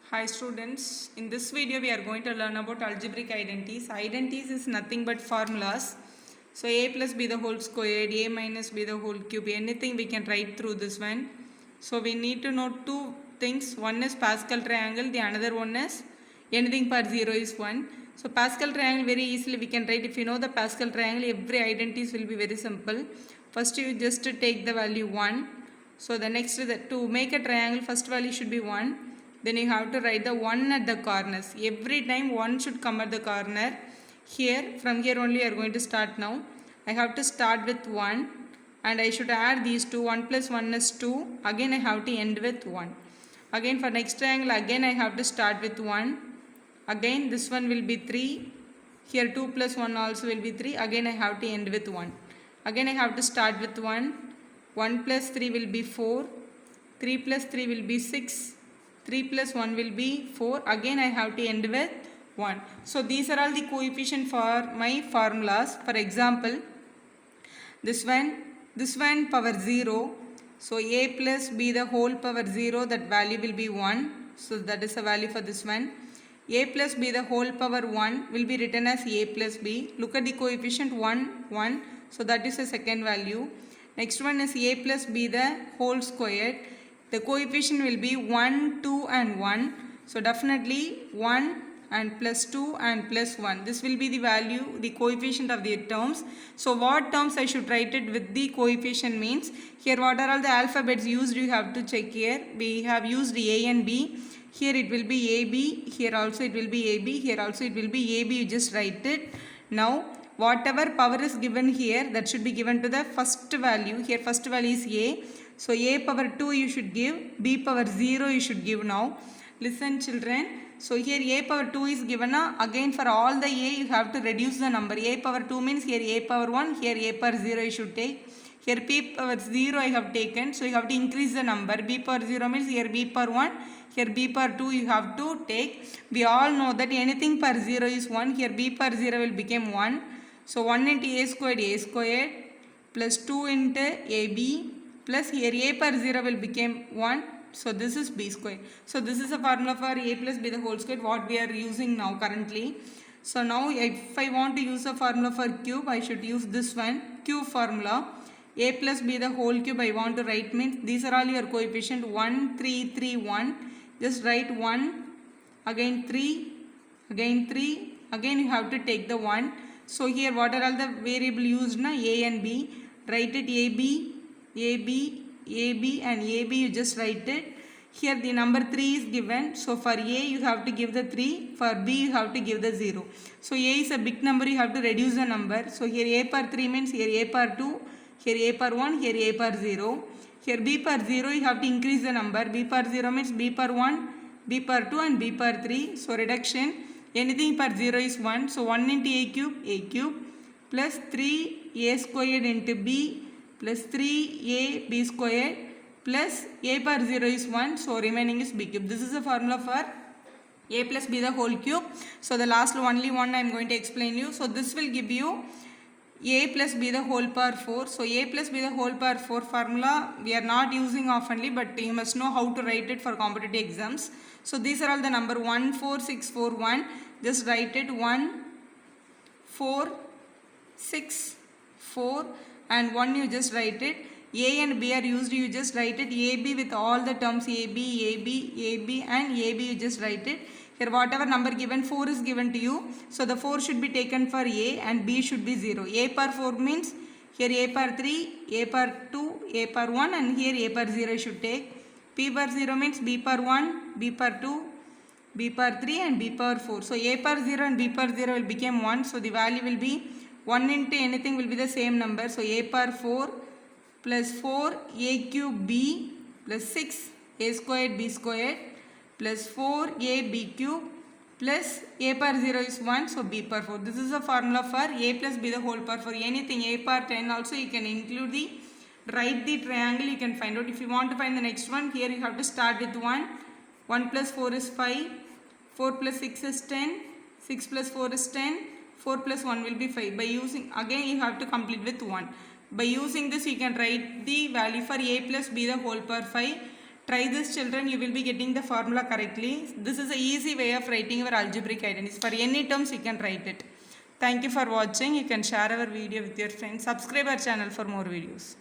Hi students, in this video we are going to learn about algebraic identities. Identities is nothing but formulas. So a plus b the whole squared, a minus b the whole cube, anything we can write through this one. So we need to know two things. One is Pascal triangle, the another one is anything per 0 is 1. So Pascal triangle very easily we can write. If you know the Pascal triangle, every identities will be very simple. First you just take the value 1. So the next to make a triangle, first value should be 1. Then you have to write the 1 at the corners. Every time 1 should come at the corner. Here, from here only you are going to start now. I have to start with 1 and I should add these two. 1 plus 1 is 2. Again I have to end with 1. Again for next triangle, again I have to start with 1. Again this one will be 3. Here 2 plus 1 also will be 3. Again I have to end with 1. Again I have to start with 1. 1 plus 3 will be 4. 3 plus 3 will be 6. 3 plus 1 will be 4. Again I have to end with 1. So these are all the coefficient for my formulas. For example, this one power 0. So a plus b the whole power 0, that value will be 1. So that is the value for this one. A plus b the whole power 1 will be written as a plus b. Look at the coefficient 1, 1. So that is the second value. Next one is a plus b the whole squared. The coefficient will be 1, 2 and 1. So definitely 1 and plus 2 and plus 1. This will be the value, the coefficient of the terms. So what terms I should write it with the coefficient means, here what are all the alphabets used you have to check here. We have used A and B. Here it will be AB, here also it will be AB, here also it will be AB, you just write it. Now whatever power is given here, that should be given to the first value. Here first value is A. So a power 2 you should give, b power 0 you should give now. Listen children. So here a power 2 is given. Again for all the a you have to reduce the number. A power 2 means here a power 1, here a power 0 you should take. Here p power 0 I have taken. So you have to increase the number. B power 0 means here b power 1, here b power 2 you have to take. We all know that anything per 0 is 1. Here b power 0 will become 1. So 1 into a squared plus 2 into ab. Plus here a per 0 will become 1. So this is b square. So this is a formula for a plus b the whole square, what we are using now currently. So now if I want to use a formula for cube, I should use this one, cube formula. A plus b the whole cube I want to write means these are all your coefficient 1, 3, 3, 1. Just write 1, again 3, again 3, again you have to take the 1. So here what are all the variable used na? A and b. Write it AB, AB, AB and AB you just write it. Here the number 3 is given. So for A you have to give the 3. For B you have to give the 0. So A is a big number, you have to reduce the number. So here A per 3 means here A per 2. Here A per 1, here A per 0. Here B per 0 you have to increase the number. B per 0 means B per 1, B per 2 and B per 3. So reduction, anything per 0 is 1. So 1 into A cube plus 3A squared into B plus 3ab squared plus a per 0 is 1. So remaining is b cube. This is the formula for a plus b the whole cube. So the last only one I am going to explain you. So this will give you a plus b the whole power 4. So a plus b the whole power 4 formula we are not using oftenly, but you must know how to write it for competitive exams. So these are all the number 1, 4, 6, 4, 1. Just write it 1, 4, 6, 4 and 1 you just write it. A and B are used, you just write it. AB with all the terms AB, AB, AB and AB you just write it. Here whatever number given, 4 is given to you. So the 4 should be taken for A and B should be 0. A per 4 means here A per 3, A per 2, A per 1 and here A per 0 should take. P per 0 means B per 1, B per 2, B per 3 and B per 4. So A per 0 and B per 0 will become 1. So the value will be 1 into anything will be the same number. So a per 4 plus 4 a cube b plus 6 a squared b squared plus 4 a b cube plus a per 0 is 1. So b per 4. This is a formula for a plus b the whole power 4. Anything a per 10 also you can include the, write the triangle you can find out. If you want to find the next one, here you have to start with 1. 1 plus 4 is 5. 4 plus 6 is 10. 6 plus 4 is 10. 4 plus 1 will be 5. By using, again you have to complete with 1. By using this you can write the value for a plus b the whole power 5. Try this children, you will be getting the formula correctly. This is an easy way of writing your algebraic identities. For any terms you can write it. Thank you for watching. You can share our video with your friends. Subscribe our channel for more videos.